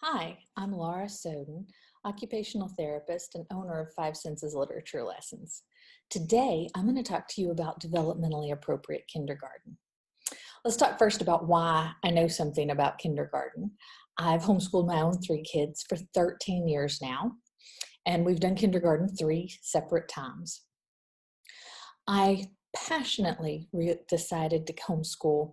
Hi, I'm Laura Sowdon, occupational therapist and owner of Five Senses Literature Lessons. Today, I'm going to talk to you about developmentally appropriate kindergarten. Let's talk first about why I know something about kindergarten. I've homeschooled my own 3 kids for 13 years now, and we've done kindergarten 3 separate times. I passionately decided to homeschool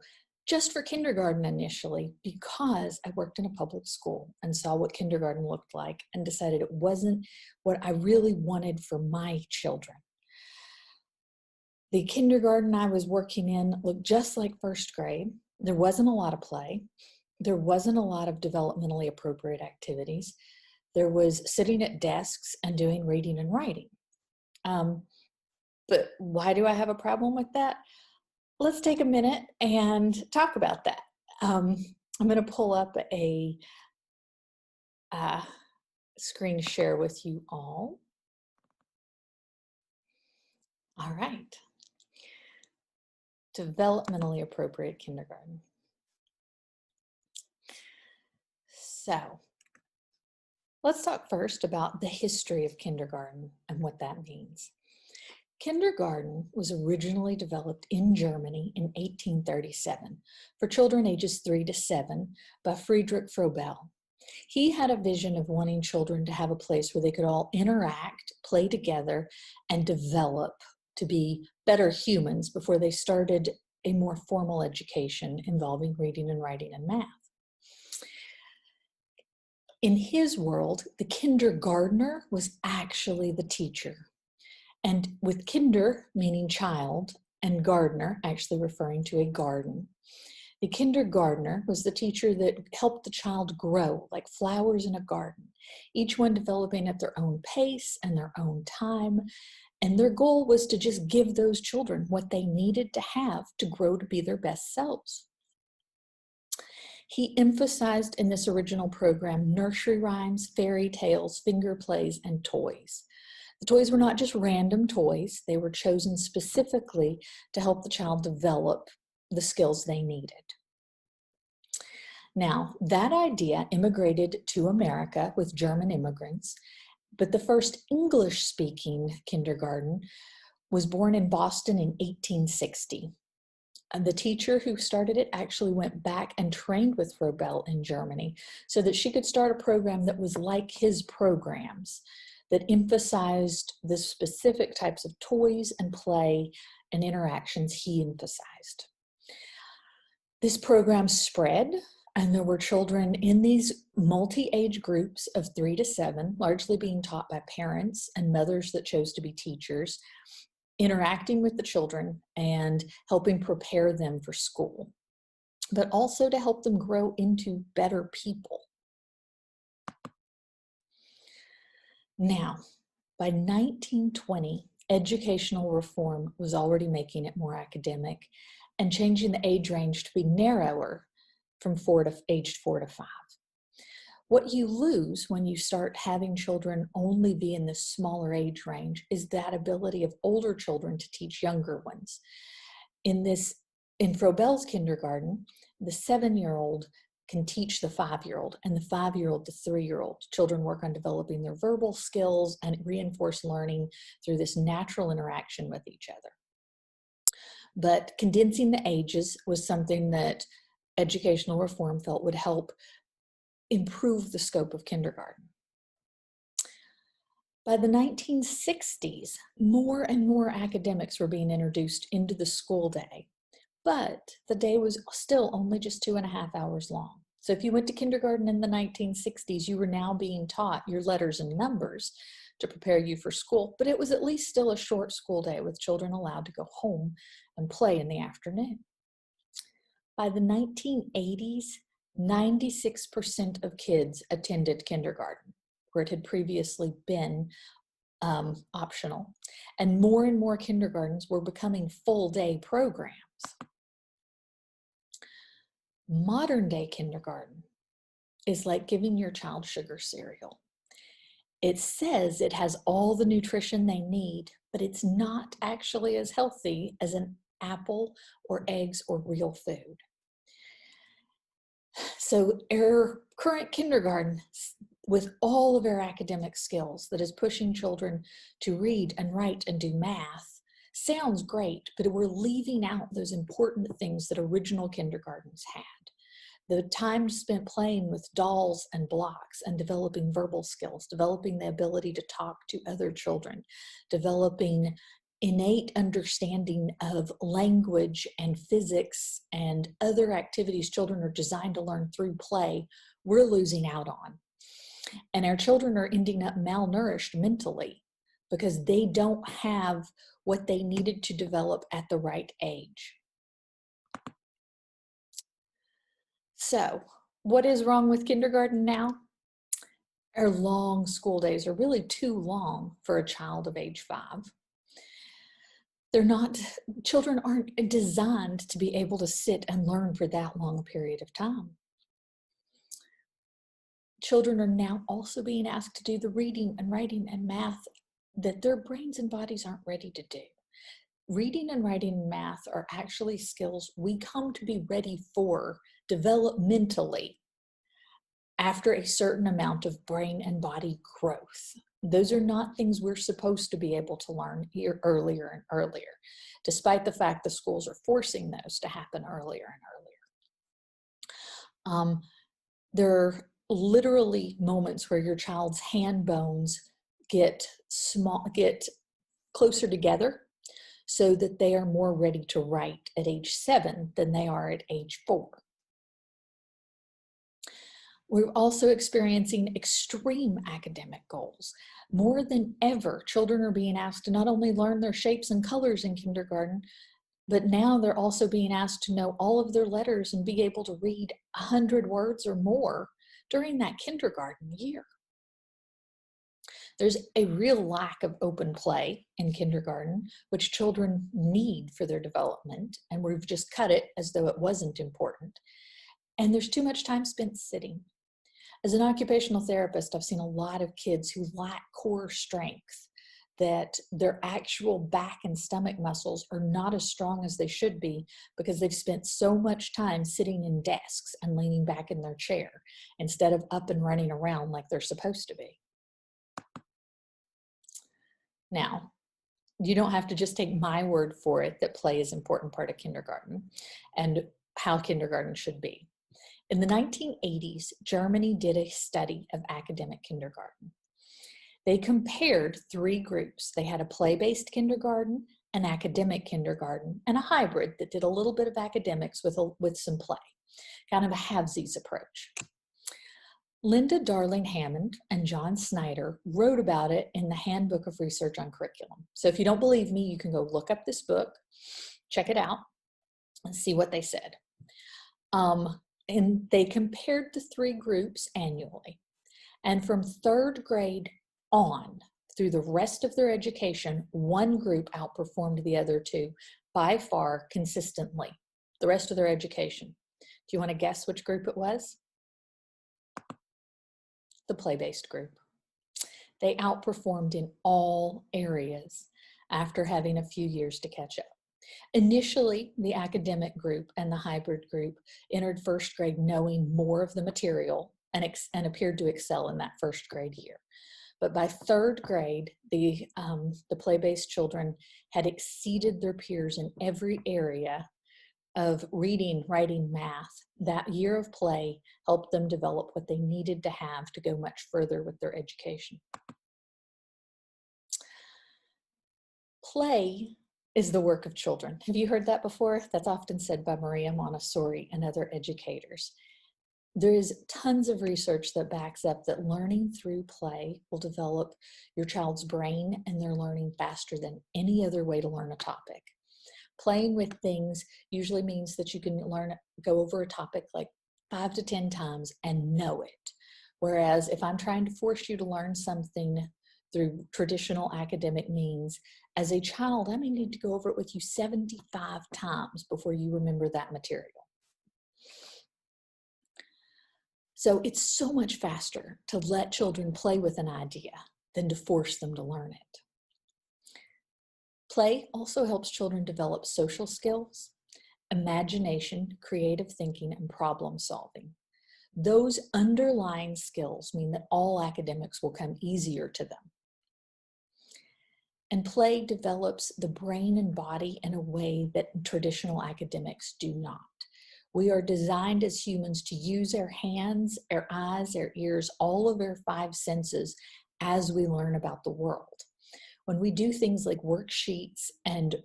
just for kindergarten initially because I worked in a public school and saw what kindergarten looked like and decided it wasn't what I really wanted for my children. The kindergarten I was working in looked just like first grade. There wasn't a lot of play. There wasn't a lot of developmentally appropriate activities. There was sitting at desks and doing reading and writing. But why do I have a problem with that? Let's take a minute and talk about that. I'm going to pull up a screen share with you all. All right. Developmentally appropriate kindergarten. So let's talk first about the history of kindergarten and what that means. Kindergarten was originally developed in Germany in 1837 for children ages 3 to 7 by Friedrich Froebel. He had a vision of wanting children to have a place where they could all interact, play together, and develop to be better humans before they started a more formal education involving reading and writing and math. In his world, the kindergartner was actually the teacher. And with kinder meaning child and gardener actually referring to a garden, the kindergartner was the teacher that helped the child grow like flowers in a garden, each one developing at their own pace and their own time. And their goal was to just give those children what they needed to have to grow to be their best selves. He emphasized in this original program nursery rhymes, fairy tales, finger plays, and toys. The toys were not just random toys. They were chosen specifically to help the child develop the skills they needed. Now, that idea immigrated to America with German immigrants, but the first English-speaking kindergarten was born in Boston in 1860. And the teacher who started it actually went back and trained with Froebel in Germany so that she could start a program that was like his programs, that emphasized the specific types of toys and play and interactions he emphasized. This program spread, and there were children in these multi-age groups of 3 to 7, largely being taught by parents and mothers that chose to be teachers, interacting with the children and helping prepare them for school, but also to help them grow into better people. Now, by 1920, educational reform was already making it more academic and changing the age range to be narrower from aged 4 to 5. What you lose when you start having children only be in this smaller age range is that ability of older children to teach younger ones. In Froebel's kindergarten, the 7-year-old can teach the 5-year-old, and the 5-year-old, the 3-year-old. Children work on developing their verbal skills and reinforce learning through this natural interaction with each other. But condensing the ages was something that educational reform felt would help improve the scope of kindergarten. By the 1960s, more and more academics were being introduced into the school day, but the day was still only just 2.5 hours long. So if you went to kindergarten in the 1960s, you were now being taught your letters and numbers to prepare you for school, but it was at least still a short school day with children allowed to go home and play in the afternoon. By the 1980s, 96% of kids attended kindergarten, where it had previously been optional. And more kindergartens were becoming full-day programs. Modern day kindergarten is like giving your child sugar cereal. It says it has all the nutrition they need, but it's not actually as healthy as an apple or eggs or real food. So our current kindergarten, with all of our academic skills that is pushing children to read and write and do math, sounds great, but we're leaving out those important things that original kindergartens had. The time spent playing with dolls and blocks and developing verbal skills, developing the ability to talk to other children, developing innate understanding of language and physics and other activities children are designed to learn through play, we're losing out on. And our children are ending up malnourished mentally because they don't have what they needed to develop at the right age. So, what is wrong with kindergarten now? Our long school days are really too long for a child of age 5. Children aren't designed to be able to sit and learn for that long a period of time. Children are now also being asked to do the reading and writing and math that their brains and bodies aren't ready to do. Reading and writing and math are actually skills we come to be ready for developmentally after a certain amount of brain and body growth. Those are not things we're supposed to be able to learn here earlier and earlier, despite the fact the schools are forcing those to happen earlier and earlier. There are literally moments where your child's hand bones get closer together so that they are more ready to write at age 7 than they are at age 4. We're also experiencing extreme academic goals. More than ever, children are being asked to not only learn their shapes and colors in kindergarten, but now they're also being asked to know all of their letters and be able to read 100 words or more during that kindergarten year. There's a real lack of open play in kindergarten, which children need for their development, and we've just cut it as though it wasn't important. And there's too much time spent sitting. As an occupational therapist, I've seen a lot of kids who lack core strength, that their actual back and stomach muscles are not as strong as they should be because they've spent so much time sitting in desks and leaning back in their chair instead of up and running around like they're supposed to be. Now, you don't have to just take my word for it that play is an important part of kindergarten and how kindergarten should be. In the 1980s, Germany did a study of academic kindergarten. They compared 3 groups. They had a play-based kindergarten, an academic kindergarten, and a hybrid that did a little bit of academics with some play, kind of a halvesies approach. Linda Darling Hammond and John Snyder wrote about it in the Handbook of Research on Curriculum. So if you don't believe me, you can go look up this book, check it out, and see what they said. And they compared the 3 groups annually. And from 3rd grade on through the rest of their education, one group outperformed the other 2 by far consistently, the rest of their education. Do you want to guess which group it was? The play-based group. They outperformed in all areas after having a few years to catch up. Initially, the academic group and the hybrid group entered 1st grade knowing more of the material and appeared to excel in that 1st grade year. But by 3rd grade, the play-based children had exceeded their peers in every area of reading, writing, math. That year of play helped them develop what they needed to have to go much further with their education. Play is the work of children. Have you heard that before? That's often said by Maria Montessori and other educators. There is tons of research that backs up that learning through play will develop your child's brain and their learning faster than any other way to learn a topic. Playing with things usually means that you can go over a topic like 5 to 10 times and know it. Whereas if I'm trying to force you to learn something through traditional academic means, as a child, I may need to go over it with you 75 times before you remember that material. So it's so much faster to let children play with an idea than to force them to learn it. Play also helps children develop social skills, imagination, creative thinking, and problem solving. Those underlying skills mean that all academics will come easier to them. And play develops the brain and body in a way that traditional academics do not. We are designed as humans to use our hands, our eyes, our ears, all of our 5 senses as we learn about the world. When we do things like worksheets and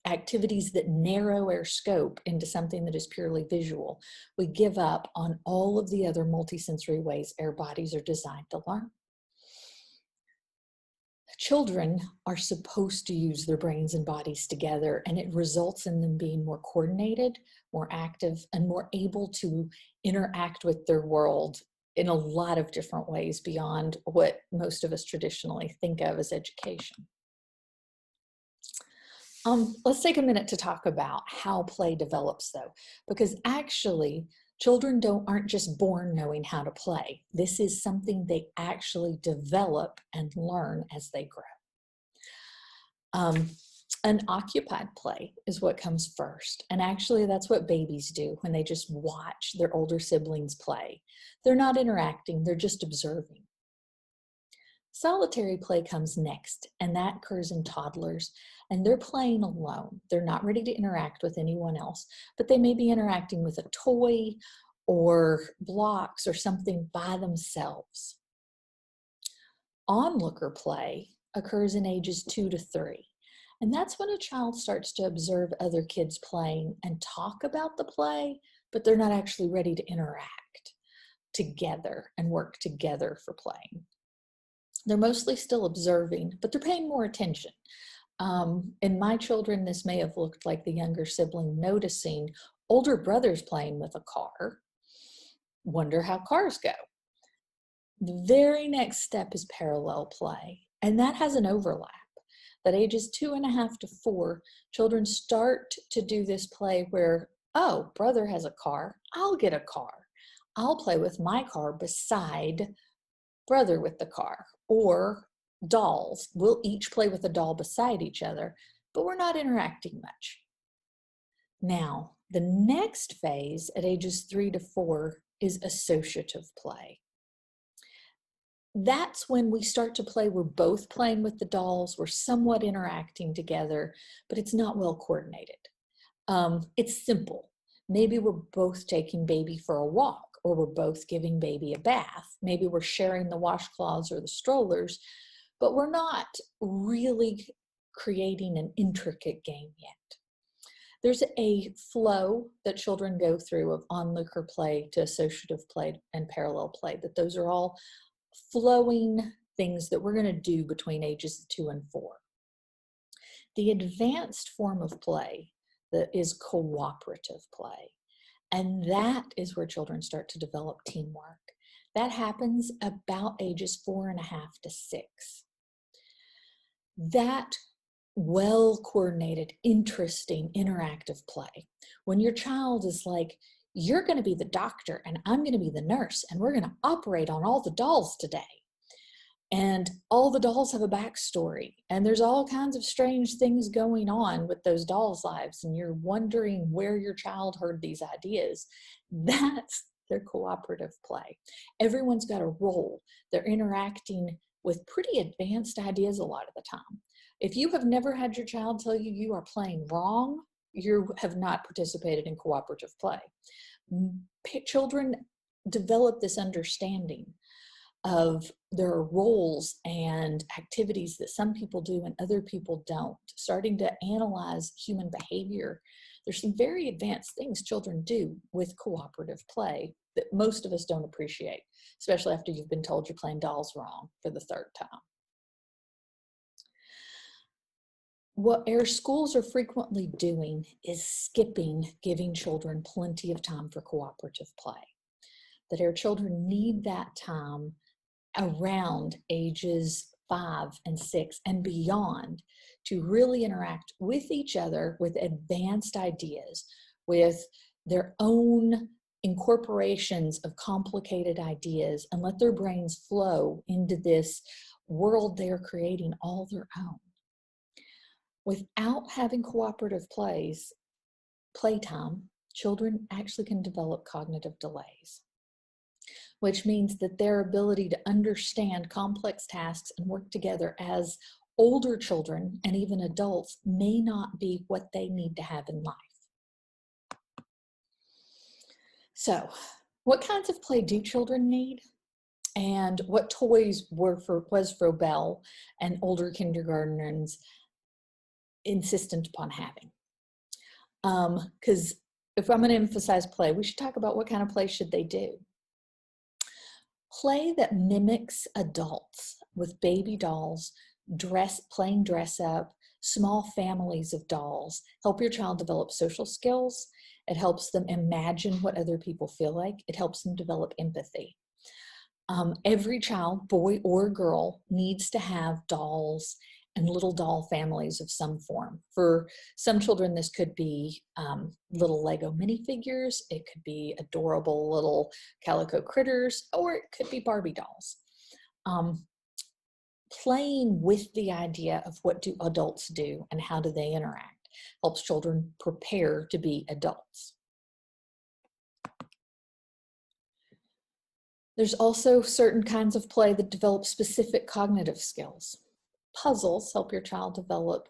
activities that narrow our scope into something that is purely visual, we give up on all of the other multisensory ways our bodies are designed to learn. Children are supposed to use their brains and bodies together, and it results in them being more coordinated, more active, and more able to interact with their world in a lot of different ways beyond what most of us traditionally think of as education. Let's take a minute to talk about how play develops, though, because actually children aren't just born knowing how to play. This is something they actually develop and learn as they grow. Unoccupied play is what comes first, and actually that's what babies do when they just watch their older siblings play. They're not interacting, they're just observing. Solitary play comes next, and that occurs in toddlers, and they're playing alone. They're not ready to interact with anyone else, but they may be interacting with a toy or blocks or something by themselves. Onlooker play occurs in ages 2 to 3, and that's when a child starts to observe other kids playing and talk about the play, but they're not actually ready to interact together and work together for playing. They're mostly still observing, but they're paying more attention. In my children, this may have looked like the younger sibling noticing older brothers playing with a car. Wonder how cars go. The very next step is parallel play, and that has an overlap. At ages 2.5 to 4, children start to do this play where, oh, brother has a car, I'll get a car. I'll play with my car beside brother with the car, or dolls. We'll each play with a doll beside each other, but we're not interacting much. Now, the next phase at ages 3 to 4 is associative play. That's when we start to play, we're both playing with the dolls, we're somewhat interacting together, but it's not well coordinated. It's simple. Maybe we're both taking baby for a walk, or we're both giving baby a bath. Maybe we're sharing the washcloths or the strollers, but we're not really creating an intricate game yet. There's a flow that children go through of onlooker play to associative play and parallel play, that those are all flowing things that we're going to do between ages 2 and 4. The advanced form of play that is cooperative play, and that is where children start to develop teamwork. That happens about ages 4.5 to 6. That well-coordinated, interesting, interactive play, when your child is like, you're going to be the doctor and I'm going to be the nurse and we're going to operate on all the dolls today. And all the dolls have a backstory and there's all kinds of strange things going on with those dolls' lives, and you're wondering where your child heard these ideas. That's their cooperative play. Everyone's got a role. They're interacting with pretty advanced ideas a lot of the time. If you have never had your child tell you you are playing wrong, you have not participated in cooperative play. Children develop this understanding of their roles and activities that some people do and other people don't, starting to analyze human behavior. There's some very advanced things children do with cooperative play that most of us don't appreciate, especially after you've been told you're playing dolls wrong for the 3rd time. What our schools are frequently doing is skipping giving children plenty of time for cooperative play. That our children need that time around ages 5 and 6 and beyond to really interact with each other with advanced ideas, with their own incorporations of complicated ideas, and let their brains flow into this world they're creating all their own. Without having cooperative playtime, children actually can develop cognitive delays, which means that their ability to understand complex tasks and work together as older children and even adults may not be what they need to have in life. So, what kinds of play do children need? And what toys was for Belle and older kindergartners insistent upon having? Because if I'm going to emphasize play, we should talk about what kind of play should they do. Play that mimics adults with baby dolls, playing dress up, small families of dolls. Help your child develop social skills. It helps them imagine what other people feel like. It helps them develop empathy. Every child, boy or girl, needs to have dolls and little doll families of some form. For some children, this could be little Lego minifigures, it could be adorable little calico critters, or it could be Barbie dolls. Playing with the idea of what do adults do and how do they interact helps children prepare to be adults. There's also certain kinds of play that develop specific cognitive skills. Puzzles help your child develop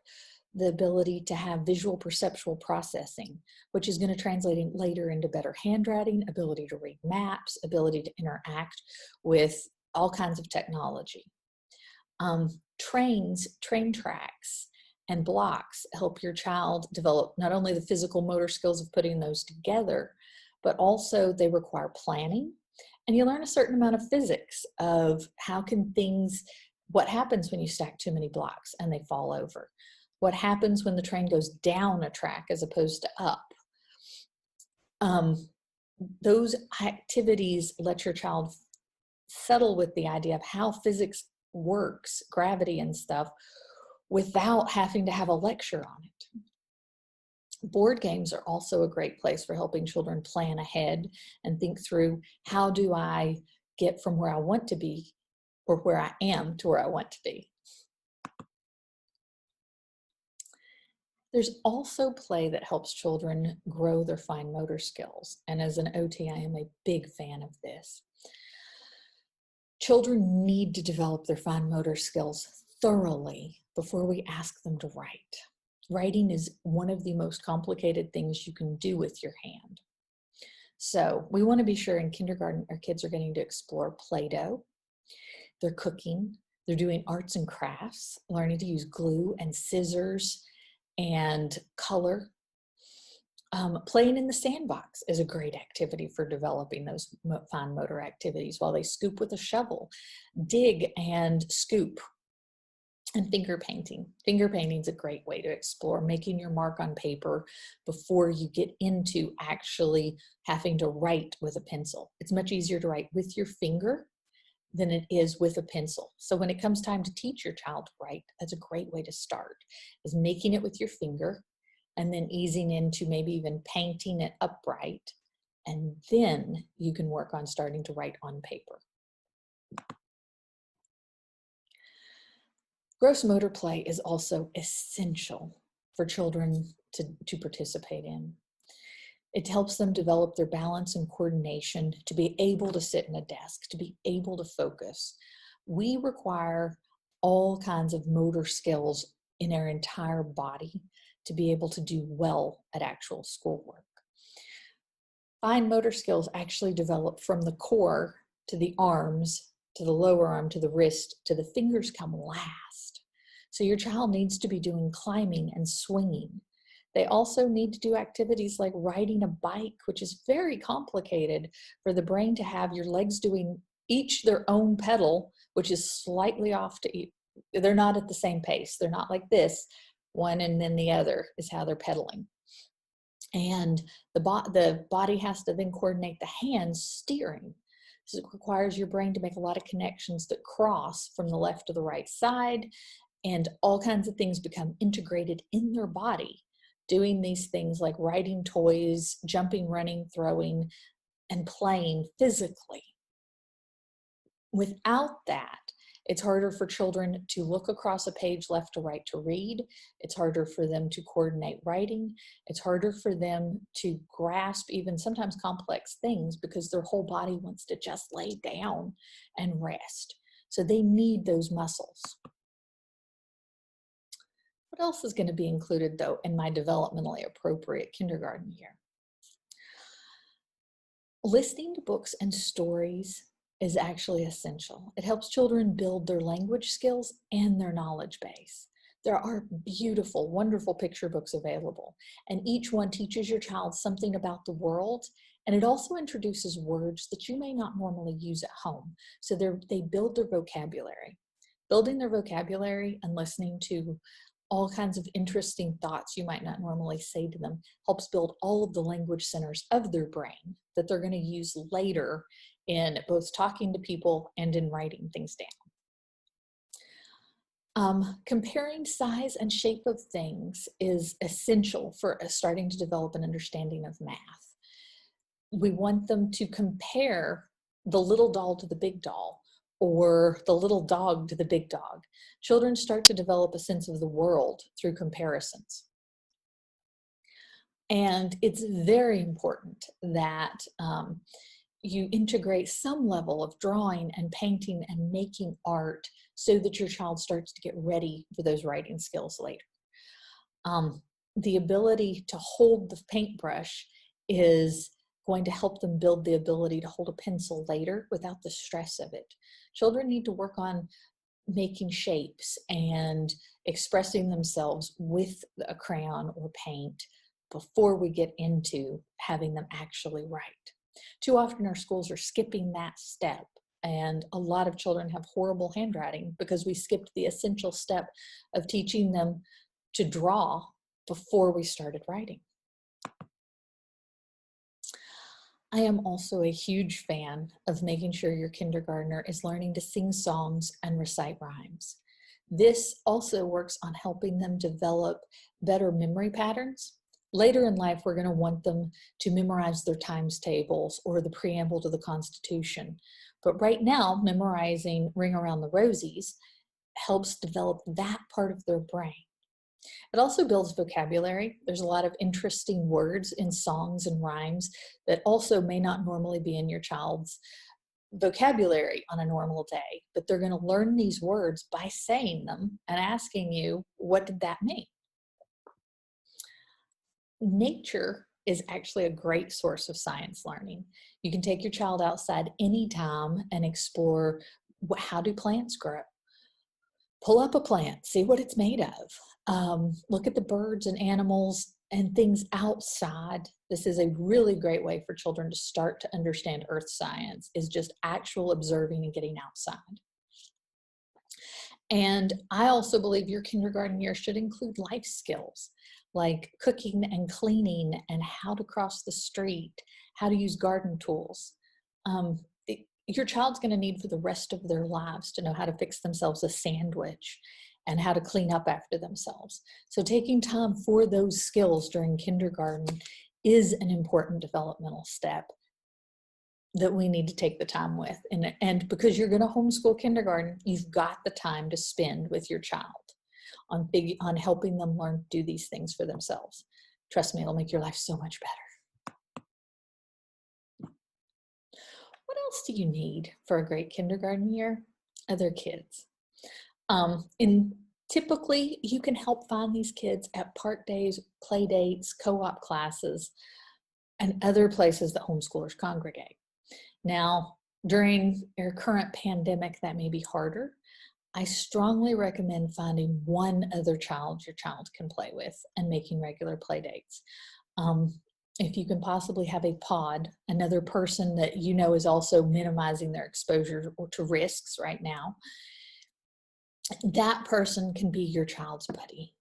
the ability to have visual perceptual processing, which is going to translate later into better handwriting, ability to read maps, ability to interact with all kinds of technology. Train tracks, and blocks help your child develop not only the physical motor skills of putting those together, but also they require planning. And you learn a certain amount of physics of what happens when you stack too many blocks and they fall over. What happens when the train goes down a track as opposed to up. Those activities let your child settle with the idea of how physics works, gravity and stuff, without having to have a lecture on it. Board games are also a great place for helping children plan ahead and think through, how do I get from where I want to be or where I am to where I want to be. There's also play that helps children grow their fine motor skills. And as an OT, I am a big fan of this. Children need to develop their fine motor skills thoroughly before we ask them to write. Writing is one of the most complicated things you can do with your hand. So we want to be sure in kindergarten our kids are getting to explore Play-Doh, they're cooking, they're doing arts and crafts, learning to use glue and scissors and color. Playing in the sandbox is a great activity for developing those fine motor activities while they scoop with a shovel, dig and scoop. And finger painting. Finger painting is a great way to explore making your mark on paper before you get into actually having to write with a pencil. It's much easier to write with your finger than it is with a pencil. So when it comes time to teach your child to write, that's a great way to start, is making it with your finger and then easing into maybe even painting it upright. And then you can work on starting to write on paper. Gross motor play is also essential for children to participate in. It helps them develop their balance and coordination, to be able to sit in a desk, to be able to focus. We require all kinds of motor skills in our entire body to be able to do well at actual schoolwork. Fine motor skills actually develop from the core to the arms, to the lower arm, to the wrist, to the fingers come last. So your child needs to be doing climbing and swinging. They also need to do activities like riding a bike, which is very complicated for the brain to have your legs doing each their own pedal, which is slightly off to each. They're not at the same pace. They're not like this, one and then the other is how they're pedaling. And the body has to then coordinate the hands steering. So it requires your brain to make a lot of connections that cross from the left to the right side, and all kinds of things become integrated in their body, doing these things like riding toys, jumping, running, throwing, and playing physically. Without that, It's harder for children to look across a page left to right to read. It's harder for them to coordinate writing. It's harder for them to grasp even sometimes complex things because their whole body wants to just lay down and rest. So they need those muscles. What else is going to be included, though, in my developmentally appropriate kindergarten year? Listening to books and stories is actually essential. It helps children build their language skills and their knowledge base. There are beautiful, wonderful picture books available, and each one teaches your child something about the world, and it also introduces words that you may not normally use at home. So they build their vocabulary. Building their vocabulary and listening to all kinds of interesting thoughts you might not normally say to them helps build all of the language centers of their brain that they're going to use later in both talking to people and in writing things down. Comparing size and shape of things is essential for starting to develop an understanding of math. We want them to compare the little doll to the big doll, or the little dog to the big dog. Children start to develop a sense of the world through comparisons. And it's very important that you integrate some level of drawing and painting and making art so that your child starts to get ready for those writing skills later. The ability to hold the paintbrush is going to help them build the ability to hold a pencil later without the stress of it. Children need to work on making shapes and expressing themselves with a crayon or paint before we get into having them actually write. Too often our schools are skipping that step, and a lot of children have horrible handwriting because we skipped the essential step of teaching them to draw before we started writing. I am also a huge fan of making sure your kindergartner is learning to sing songs and recite rhymes. This also works on helping them develop better memory patterns. Later in life, we're going to want them to memorize their times tables or the preamble to the Constitution. But right now, memorizing Ring Around the Rosies helps develop that part of their brain. It also builds vocabulary. There's a lot of interesting words in songs and rhymes that also may not normally be in your child's vocabulary on a normal day, but they're going to learn these words by saying them and asking you, what did that mean? Nature is actually a great source of science learning. You can take your child outside anytime and explore how do plants grow. Pull up a plant, see what it's made of. Look at the birds and animals and things outside. This is a really great way for children to start to understand earth science, is just actual observing and getting outside. And I also believe your kindergarten year should include life skills like cooking and cleaning and how to cross the street, how to use garden tools. Your child's going to need for the rest of their lives to know how to fix themselves a sandwich and how to clean up after themselves. So taking time for those skills during kindergarten is an important developmental step that we need to take the time with. And because you're going to homeschool kindergarten, you've got the time to spend with your child on helping them learn to do these things for themselves. Trust me, it'll make your life so much better. What else do you need for a great kindergarten year? Other kids. Typically, you can help find these kids at park days, play dates, co-op classes, and other places that homeschoolers congregate. Now, during our current pandemic, that may be harder. I strongly recommend finding one other child your child can play with and making regular play dates. If you can possibly have a pod, another person that you know is also minimizing their exposure to risks right now, that person can be your child's buddy.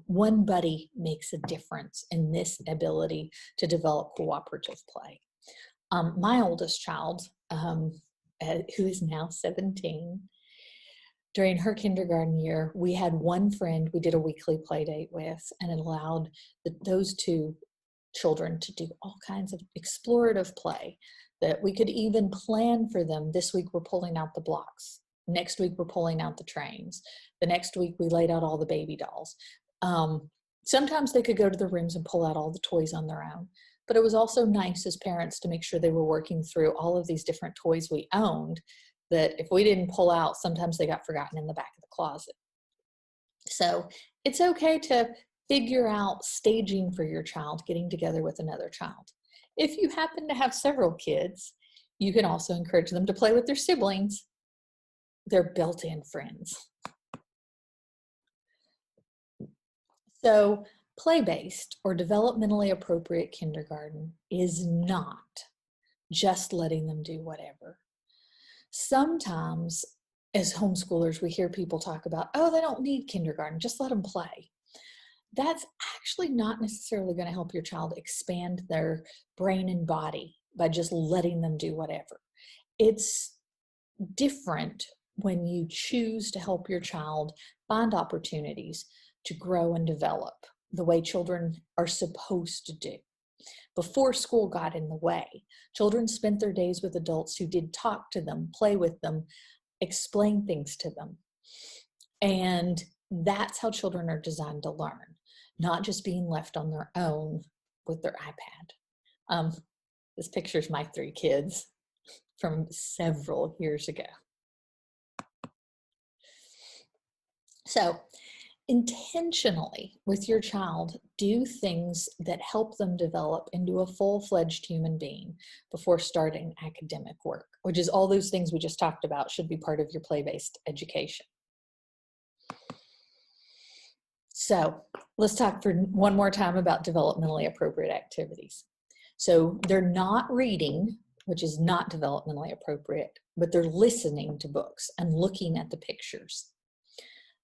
One buddy makes a difference in this ability to develop cooperative play. My oldest child, who is now 17, during her kindergarten year, we had one friend we did a weekly play date with, and it allowed those two children to do all kinds of explorative play that we could even plan for them. This week we're pulling out the blocks. Next week, we're pulling out the trains. The next week, we laid out all the baby dolls. Sometimes they could go to the rooms and pull out all the toys on their own. But it was also nice as parents to make sure they were working through all of these different toys we owned that if we didn't pull out, sometimes they got forgotten in the back of the closet. So it's okay to figure out staging for your child, getting together with another child. If you happen to have several kids, you can also encourage them to play with their siblings. They're built-in friends. So play-based or developmentally appropriate kindergarten is not just letting them do whatever. Sometimes as homeschoolers, we hear people talk about, oh, they don't need kindergarten, just let them play. That's actually not necessarily going to help your child expand their brain and body by just letting them do whatever. It's different when you choose to help your child find opportunities to grow and develop the way children are supposed to do. Before school got in the way, children spent their days with adults who did talk to them, play with them, explain things to them. And that's how children are designed to learn, not just being left on their own with their iPad. This picture's my 3 kids from several years ago. So intentionally with your child, do things that help them develop into a full-fledged human being before starting academic work, which is all those things we just talked about should be part of your play-based education. So let's talk for one more time about developmentally appropriate activities. So they're not reading, which is not developmentally appropriate, but they're listening to books and looking at the pictures.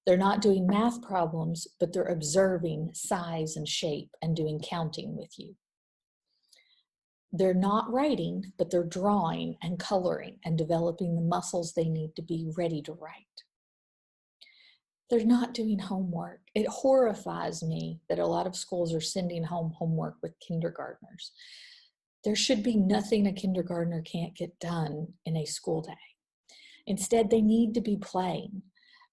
They're not doing math problems, but they're observing size and shape and doing counting with you. They're not writing, but they're drawing and coloring and developing the muscles they need to be ready to write. They're not doing homework. It horrifies me that a lot of schools are sending home homework with kindergartners. There should be nothing a kindergartner can't get done in a school day. Instead, they need to be playing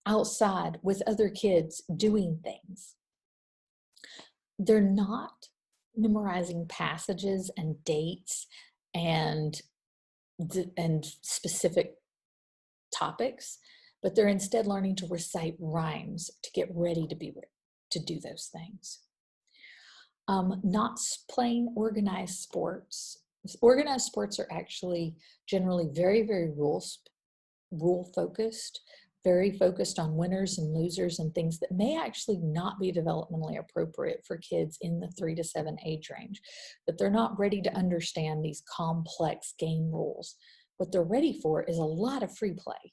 outside with other kids doing things. They're not memorizing passages and dates and specific topics, but they're instead learning to recite rhymes to get ready to do those things. Not playing organized sports. Organized sports are actually generally very, very rule focused, very focused on winners and losers and things that may actually not be developmentally appropriate for kids in the 3 to 7 age range, but they're not ready to understand these complex game rules. What they're ready for is a lot of free play.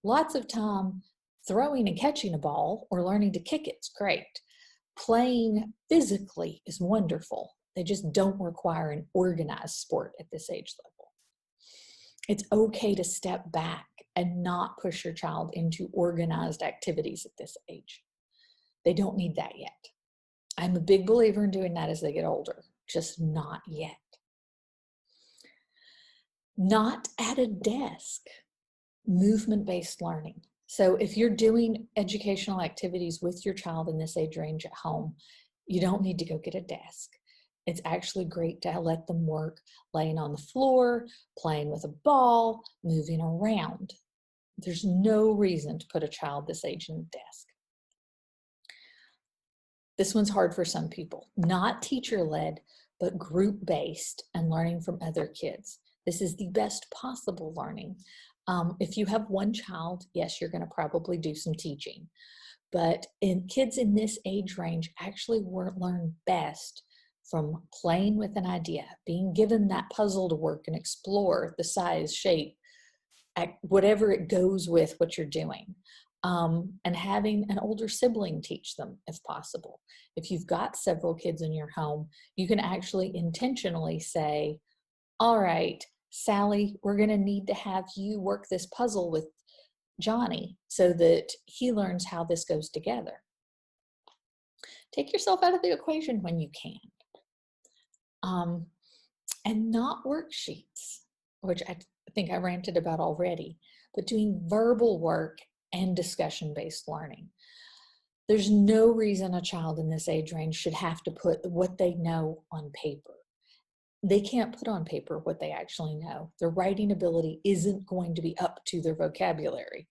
Lots of time throwing and catching a ball or learning to kick it's great. Playing physically is wonderful. They just don't require an organized sport at this age level. It's okay to step back and not push your child into organized activities at this age. They don't need that yet. I'm a big believer in doing that as they get older, just not yet. Not at a desk. Movement-based learning. So if you're doing educational activities with your child in this age range at home, you don't need to go get a desk. It's actually great to let them work laying on the floor, playing with a ball, moving around. There's no reason to put a child this age in a desk. This one's hard for some people. Not teacher-led, but group-based and learning from other kids. This is the best possible learning. If you have one child, yes, you're going to probably do some teaching. But kids in this age range actually learn best from playing with an idea, being given that puzzle to work and explore the size, shape, whatever it goes with what you're doing. And having an older sibling teach them if possible. If you've got several kids in your home, you can actually intentionally say, all right, Sally, we're going to need to have you work this puzzle with Johnny so that he learns how this goes together. Take yourself out of the equation when you can. And not worksheets, which think I ranted about already, but doing verbal work and discussion-based learning. There's no reason a child in this age range should have to put what they know on paper. They can't put on paper what they actually know. Their writing ability isn't going to be up to their vocabulary.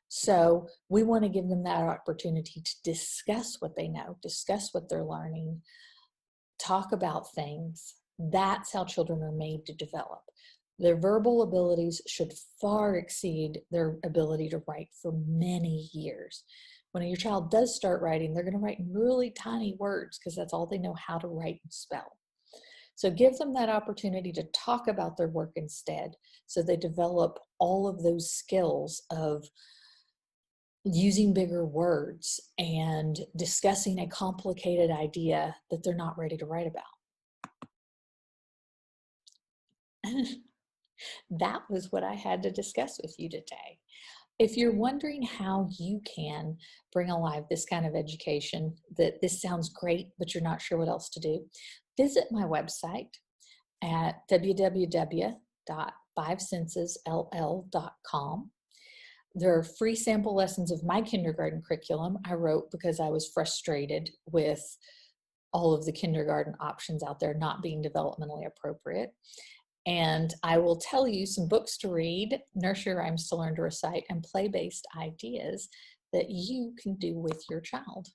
So we want to give them that opportunity to discuss what they know, discuss what they're learning, talk about things. That's how children are made to develop. Their verbal abilities should far exceed their ability to write for many years. When your child does start writing, they're going to write in really tiny words because that's all they know how to write and spell. So give them that opportunity to talk about their work instead, so they develop all of those skills of using bigger words and discussing a complicated idea that they're not ready to write about. That was what I had to discuss with you today. If you're wondering how you can bring alive this kind of education, that this sounds great, but you're not sure what else to do, visit my website at www.fivesensesll.com. There are free sample lessons of my kindergarten curriculum I wrote because I was frustrated with all of the kindergarten options out there not being developmentally appropriate. And I will tell you some books to read, nursery rhymes to learn to recite, and play-based ideas that you can do with your child.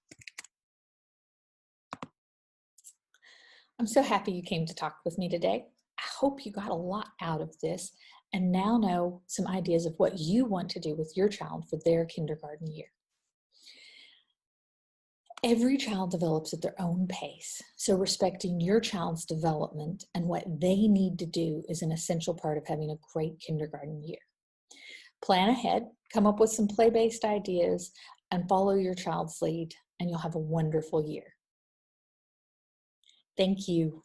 I'm so happy you came to talk with me today. I hope you got a lot out of this and now know some ideas of what you want to do with your child for their kindergarten year. Every child develops at their own pace, so respecting your child's development and what they need to do is an essential part of having a great kindergarten year. Plan ahead, come up with some play-based ideas, and follow your child's lead, and you'll have a wonderful year. Thank you.